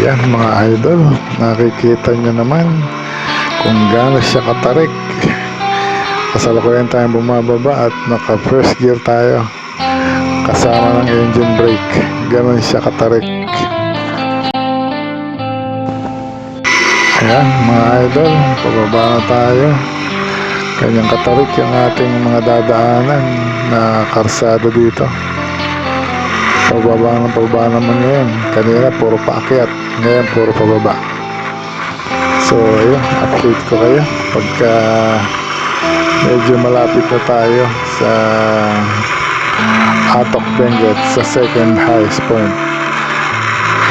Ayan mga idol, nakikita nyo naman kung gaano siya katarik. Kasalukuyan tayong bumababa at naka first gear tayo kasama ng engine brake. Ganon siya katarik. Ayan mga idol, pababa na tayo. Kanyang katarik yung ating mga dadaanan na karsada dito. Pababa naman ngayon. Kanina puro paakyat, ngayon puro pababa. So ayun, update ko kayo pagka medyo malapit na tayo sa Atok Benguet, sa second highest point.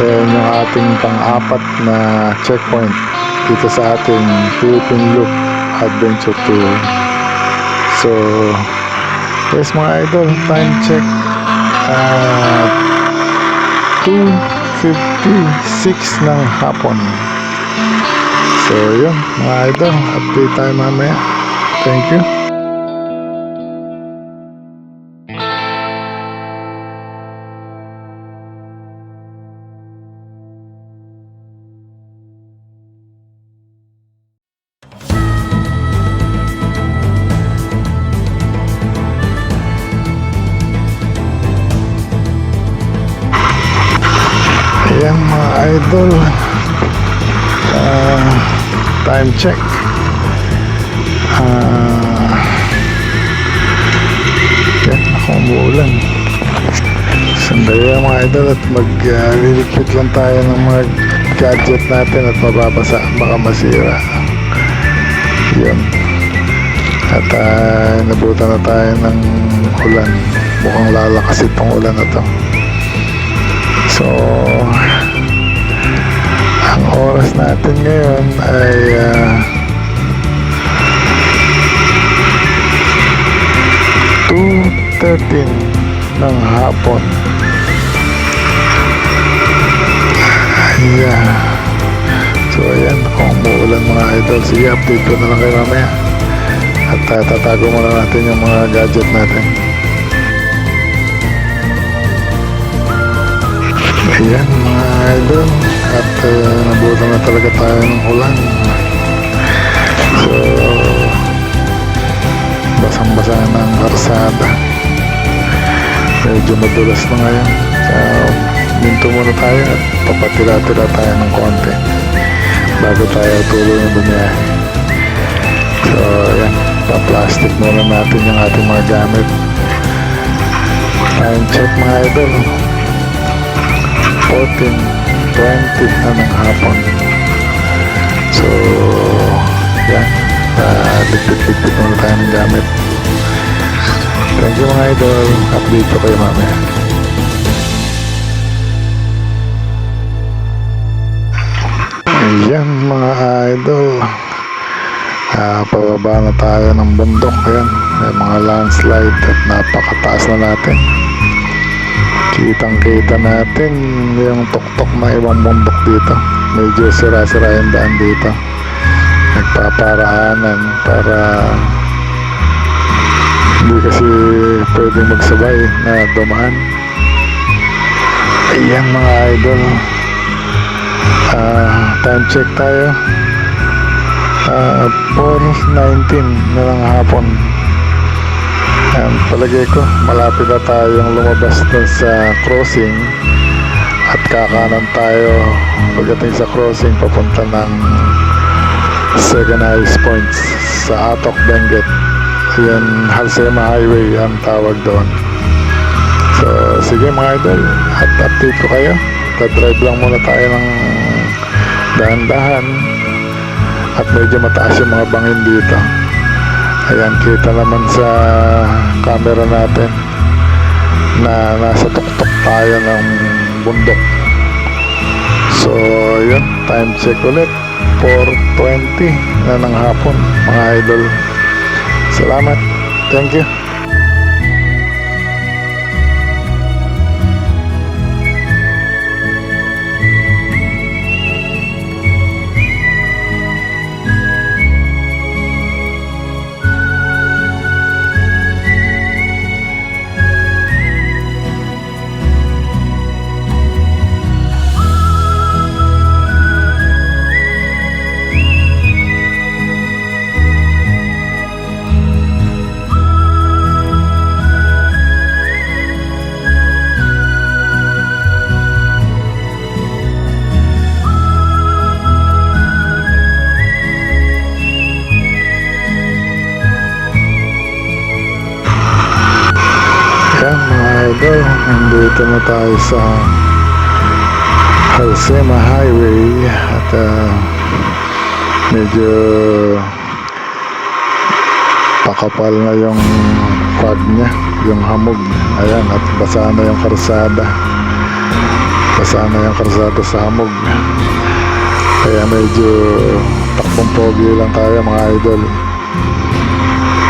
Ayan yung ating pang-apat na checkpoint dito sa ating Philippine Loop Adventure Tour. So yes mga idol, time check 2:56 ng hapon. So yun mga idol, update tayo mamaya. Thank you. Ayan mga idol, time check yan, ako umuulan. Sandali lang mga idol at magliligpit lang tayo ng mga gadget natin at mababasa, baka masira. Yun, at nabutan na tayo ng ulan. Mukhang lalakas itong ulan na to. So ang oras natin ngayon ay 2:13 ng hapon. Ayan. So ayan, kung umuulan mga idol, sige update ko na lang kayo mamaya. At tatago muna natin yung mga gadget natin. Ayan mga idol, at nabutan na talaga tayo ng ulan. So basang-basa na ang karsada, medyo madulas na ngayon. So minto muna tayo at papatira-tira tayo ng konti bago tayo tuloy na bumiyahe. So ayan, pa-plastic muna natin yung ating mga gamit. Time check mga idol, 14:20 na ng hapon. So yan, ligpit-ligpit muna tayo ng gamit. Thank you mga idol, update ko kayo mamaya. Ayan mga idol, pababa na tayo ng bundok. Ayan, may mga landslide at napakataas na natin. Kitang-kita natin yung tuktok ng ibang bundok dito. Medyo sira-sira yung daan dito. Nagpaparaanan para hindi kasi pwedeng magsabay na dumaan. Ayan mga idol, time check tayo, 4:19 na ng hapon. Palagay ko malapit na tayong lumabas dun sa crossing at kakanan tayo pagdating sa crossing papunta ng second highest points sa Atok Benguet. Ayan, Halsema Highway ang tawag doon. So sige mga idol, at update ko kayo. Drive lang muna tayo ng dahan-dahan at medyo mataas yung mga bangin dito. Ayan, kita naman sa camera natin na nasa tuktok tayo ng bundok. So yun, time check ulit, 4:20 na ng hapon mga idol. Salamat, thank you. idol, nandito na tayo sa Halsema Highway at medyo pakapal na yung fog niya, yung hamog. Ayan, at basa na yung karsada. Basa na yung karsada sa hamog. Kaya medyo takbong pogi lang tayo mga idol.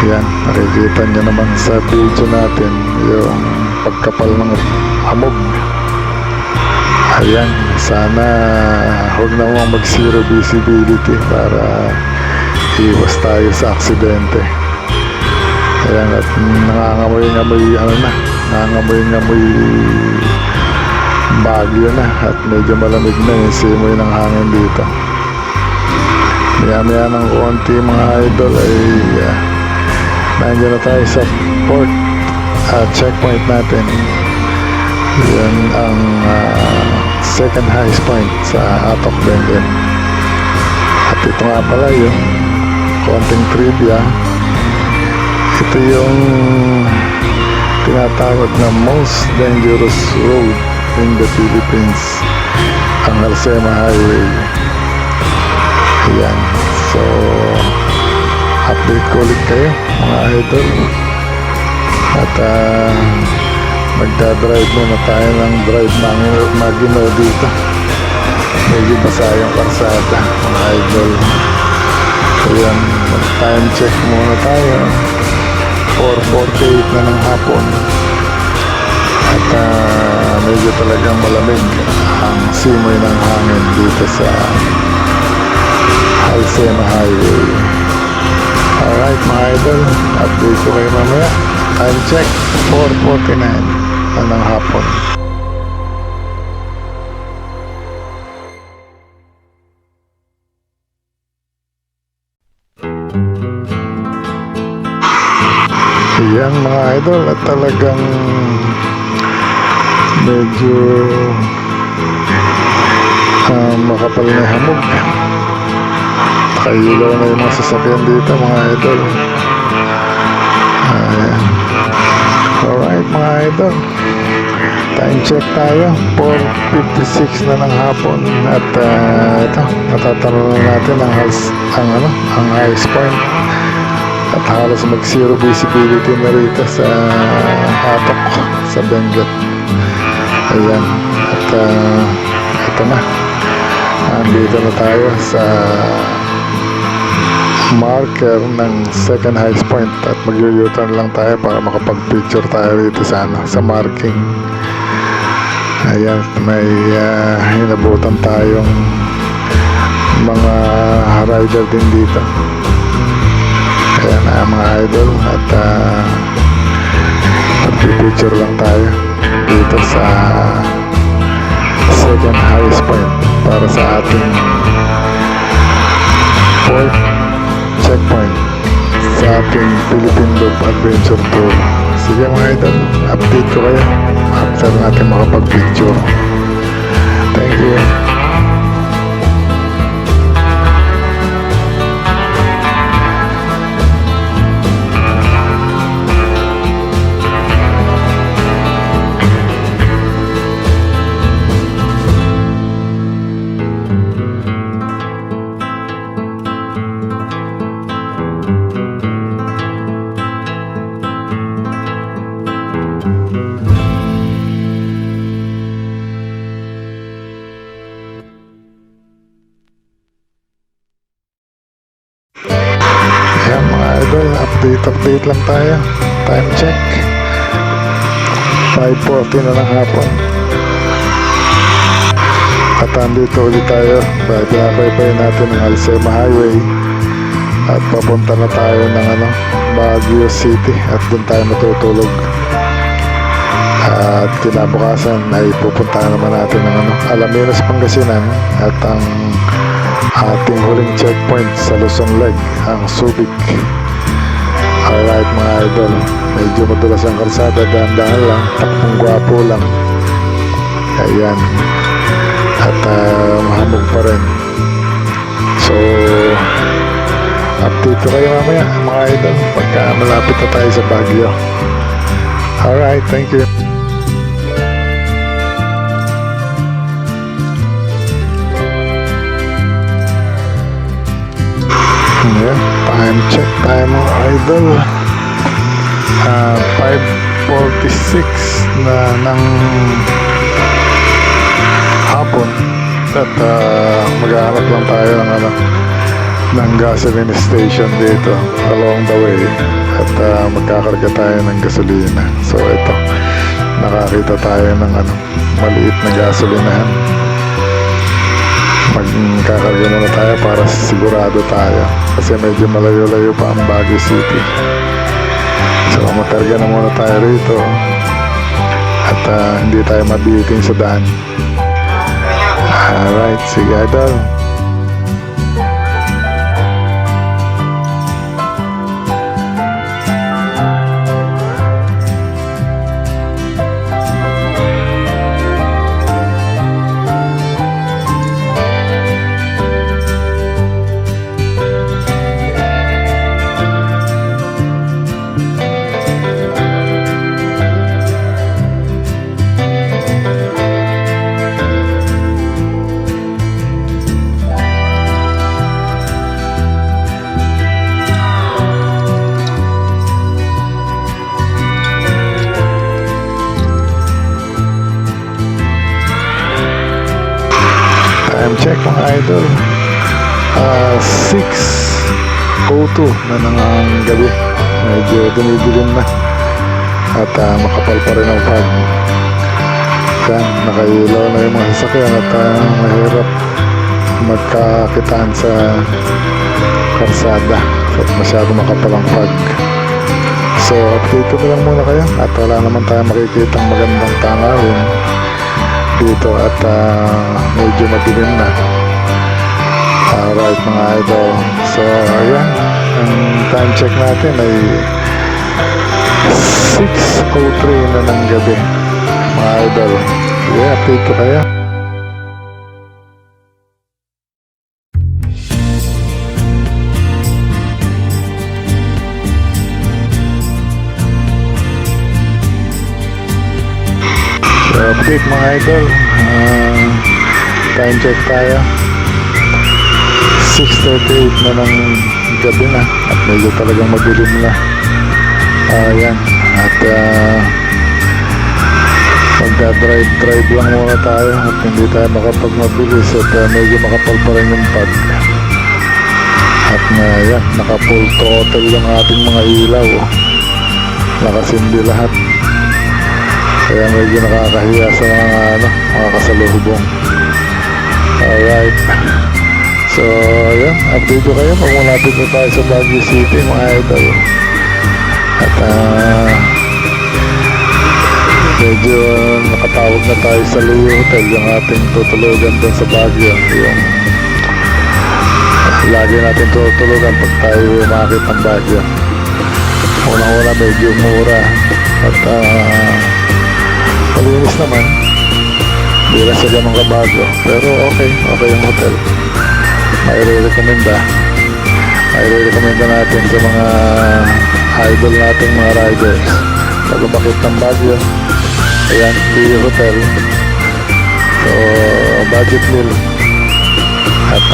Yan, nakikita nyo naman sa video natin yung pagkapal ng hamog. Ayan, sana huwag namang mag zero visibility para iwas tayo sa aksidente. Ayan, at nangangamoy-ngamoy bagyo na at medyo malamig na yung simoy ng hangin dito. Maya ng konti mga idol ay nandiyan na tayo sa port checkpoint natin. Yan ang second highest point sa Atok Benguet. At ito nga pala yung konting trivia. Ito yung tinatawag na most dangerous road in the Philippines, ang Halsema Highway. Ayan, so update ko ulit kayo mga idol. At magdadrive muna tayo ng drive Maguino dito. Medyo basa yung karsada mga idol. Ayan, time check muna tayo. 4:48 na ng hapon. At medyo talagang malamig ang simoy ng hangin dito sa Halsema Highway. Alright mga idol, update ko kayo mamaya. Time check, 4:49 na ng hapon. Yan mga idol, at talagang medyo makapal na hamog. Nakailaw na yung mga sasakyan dito mga idol. Alright mga idol, time check tayo, 4:56 na ng hapon. At ito, natatanong natin ang highest point. At halos mag zero visibility na rito sa Atok, sa Benguet. Ayan, at ito na, andito na tayo sa marker ng second highest point. At mag-u-turn lang tayo para makapag-picture tayo rito sa marking. Ayan, may hinabutan tayong mga rider din dito. Ayan mga idol, at pag-picture lang tayo dito sa second highest point para sa ating fourth checkpoint sa ating Philippine Loop Adventure Tour. Sige mga idol, update ko kayo after natin makapag-picture. Thank you. Update lang tayo. Time check, 5:40 na ng hapon. At andito ulit tayo. Binabaybay natin ang Halsema Highway. At papunta na tayo ng Baguio City. At doon tayo matutulog. At kinabukasan ay pupuntahan naman natin ng Alaminos, Pangasinan. At ang ating huling checkpoint sa Luzon Leg, ang Subic. Alright mga idol, medyo madulas ang kalsada, dahan-dahan lang, takbong gwapo lang. Ayan, at mahamog pa rin. So update ko kayo mamaya mga idol pagka malapit na tayo sa Baguio. Alright, thank you. Ayan, time check tayo mga idol. 5:46 na ng hapon. At maghahanap lang tayo ng gasoline station dito along the way. At magkakarga tayo ng gasolina. So ito, nakakita tayo ng maliit na gasolinahan. Magkakarga muna tayo para sigurado tayo kasi medyo malayo-layo pa ang Baguio City. So magkarga na muna tayo rito at hindi tayo mabitin sa daan. Alright, sige idol. Time check mga idol, 6:02 na ng gabi. Medyo dumidilim na at makapal pa rin ang fog. Yan, nakailaw na yung mga sasakyan at mahirap magkakitaan sa karsada at masyado makapal ang fog. So update ko na lang muna kayo at wala naman tayo makikitang magandang tanawin dito at medyo madilim na. Alright mga idol, so ayan, ang time check natin ay 6:03 na ng gabi mga idol. Yeah, update ko kayo. Update mga idol, time check tayo, 6:38 na ng gabi na at medyo talagang madilim na. Ayan, at magda-drive lang muna tayo at hindi tayo makapagmabilis at medyo makapal pa rin yung pag. At yan, naka full throttle yung ating mga ilaw, nakasindi lahat. Kaya medyo nakakahiya sa mga kasalubong. Alright. So, ayan. Update ko kayo pag malapit na tayo sa Baguio City, mga idol. At, medyo nakatawag na tayo sa Luyo Hotel, yung ating tutulugan doon sa Baguio. Yung lagi natin tutulugan pag tayo umakit ng Baguio. Unang-una medyo mura. At, malinis naman, hindi lang sa ganong kabago, pero okay yung hotel. Mai-recommenda natin sa mga idol natin, mga riders. Pag umakit ng Baguio, ayan, Luyo Hotel, so budget meal. At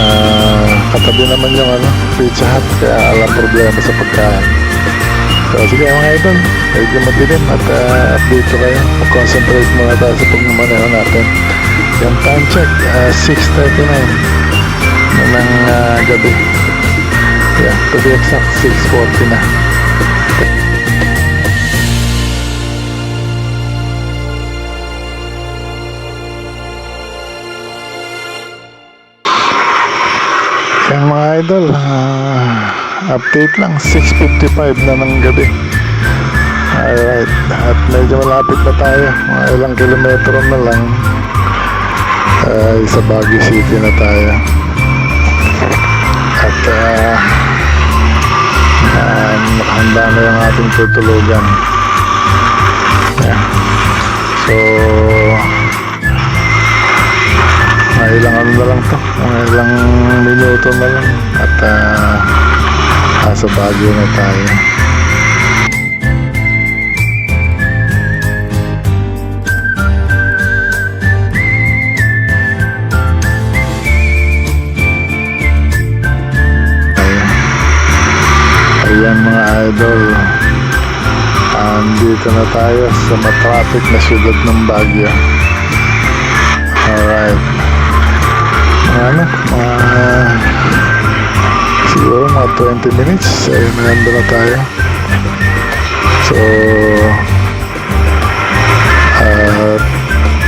katabi naman yung Pizza Hut, kaya alam problema sa pagkain. So sige mga idol, medyo madilim at update ko kayo. Mag-concentrate muna tayo sa pagmamaneho natin. Yung time check, 6:39 na ng gabi. Yeah, to be exact, 6:40 na. Yan mga idol, update lang, 6:55 na ng gabi. Alright, at medyo malapit na tayo, mga ilang kilometro na lang ay sa Baguio City na tayo. At nakahanda na yung ating tutulugan. Yeah. So mga ilang na lang to, mga ilang minuto na lang at sa Baguio na tayo. Nandito na tayo sa matraffic na syudad ng Baguio. Alright. Siguro mga 20 minutes ay nandun na tayo. So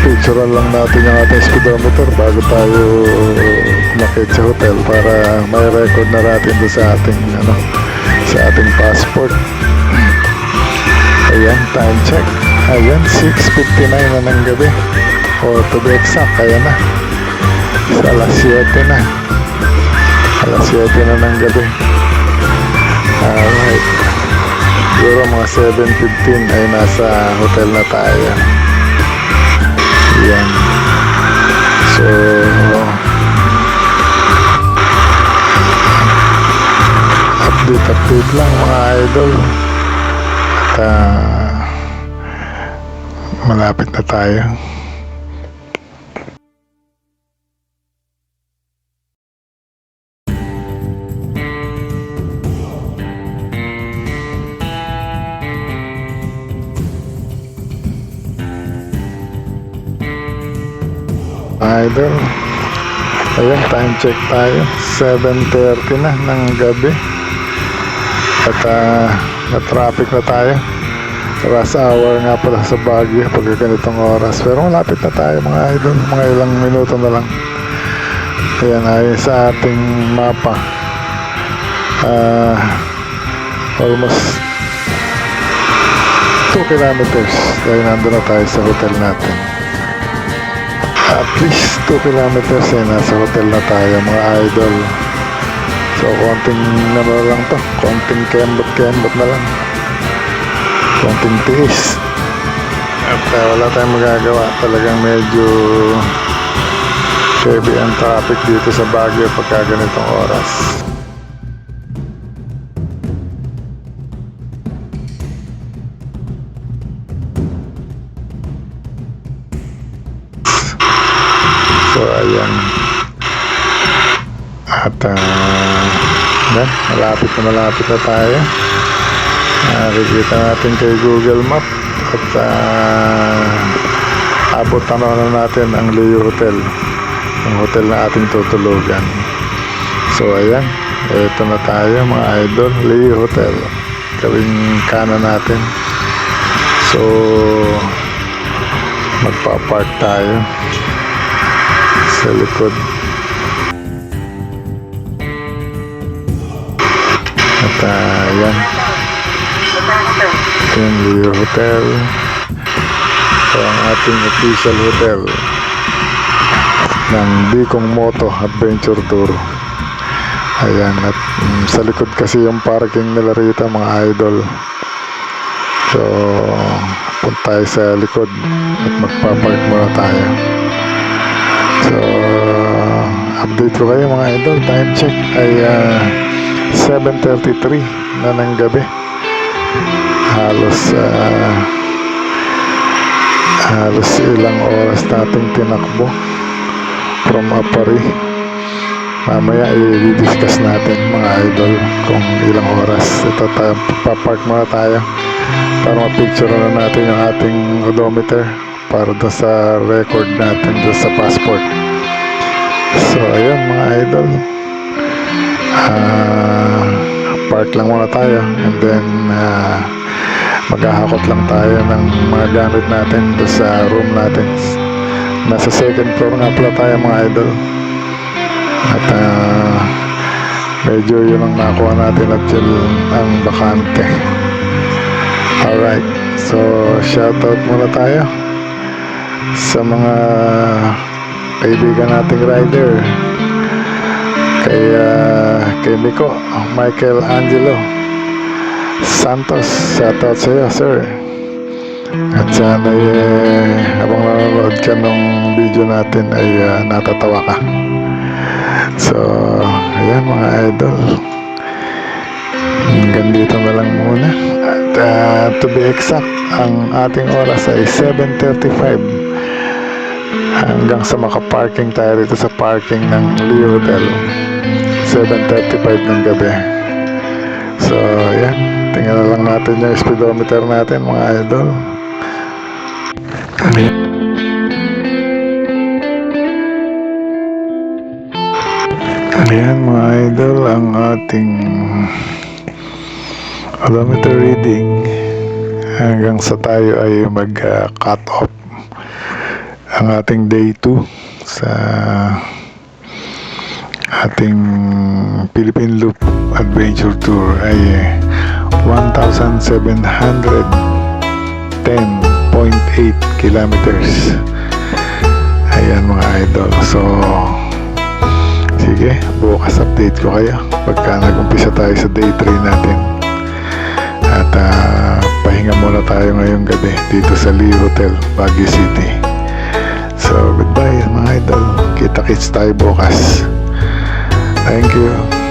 picturean lang natin yung ating speedometer bago tayo kumakit sa hotel para may record na natin doon sa ating sa ating passport. Ayan, time check. Ayan, 6:59 na ng gabi. O to be exact, kaya na. Sa alas 7 na. Alas 7 na ng gabi. Alright. Siguro mga 7:15 ay nasa hotel na tayo. Ayan. So, update lang mga idol. At malapit na tayo. Idol, ayun, time check tayo, 7:30 na ng gabi. At na-traffic na tayo. Rush hour nga pala sa Baguio pag ganitong oras. Pero malapit na tayo mga idol, mga ilang minuto na lang. Ayan, ay sa ating mapa, almost 2 kilometers dahil nandun na tayo sa hotel natin. At least 2 kilometers ay nasa hotel na tayo mga idol. So konting lang to, konting kembot na lang, konting tiis. At wala tayong magagawa, talagang medyo heavy ang traffic dito sa Baguio pagka ganitong oras. So ayan, at malapit na tayo. Nakikita natin kay Google Map at abot na natin ang Leo Hotel, ang hotel na ating tutulugan. So ayan, eto na tayo mga idol, Leo Hotel, gawing kanan natin. So magpa-park tayo sa likod. At yan, ito yung Leo Hotel. Ito ang ating official hotel ng Bicong Moto Adventure Tour. Ayan, at sa likod kasi yung parking nila rito mga idol. So punta tayo sa likod at magpapark muna tayo. So update ko kayo mga idol. Time check ay 7:33 na ng gabi. Halos ilang oras nating tinakbo from Apari. Mamaya i-discuss natin mga idol kung ilang oras. Ito tayo, papark muna tayo para ma-picture na natin yung ating odometer para doon sa record natin doon sa passport. So ayun mga idol, park lang muna tayo and then maghahakot lang tayo ng mga gamit natin doon sa room natin. Nasa second floor nga pala tayo mga idol. At medyo yun ang nakuha natin at yun ang bakante. Alright, so shoutout muna tayo sa mga kaibigan nating rider. Kay Nico Michael Angelo Santos, shoutout sa iyo sir. At sana habang nanonood ka ng video natin ay natatawa ka. So ayan mga idol, hanggang dito na lang muna. At to be exact, ang ating oras ay 7:35 hanggang sa makaparking tayo dito sa parking ng Leo Hotel. 7:35 ng gabi. So yan, Tingnan na lang natin yung speedometer natin mga idol. Ayan mga idol, ang ating odometer reading hanggang sa tayo ay mag-cut off ang ating day 2 sa ating Philippine Loop Adventure Tour ay 1,710.8 kilometers. Ayan mga idol, so sige, bukas update ko kayo pagka nag-umpisa tayo sa day 3 natin. At pahinga muna tayo ngayong gabi dito sa Lee Hotel, Baguio City. So goodbye mga idol, kita-kits tayo bukas. Thank you.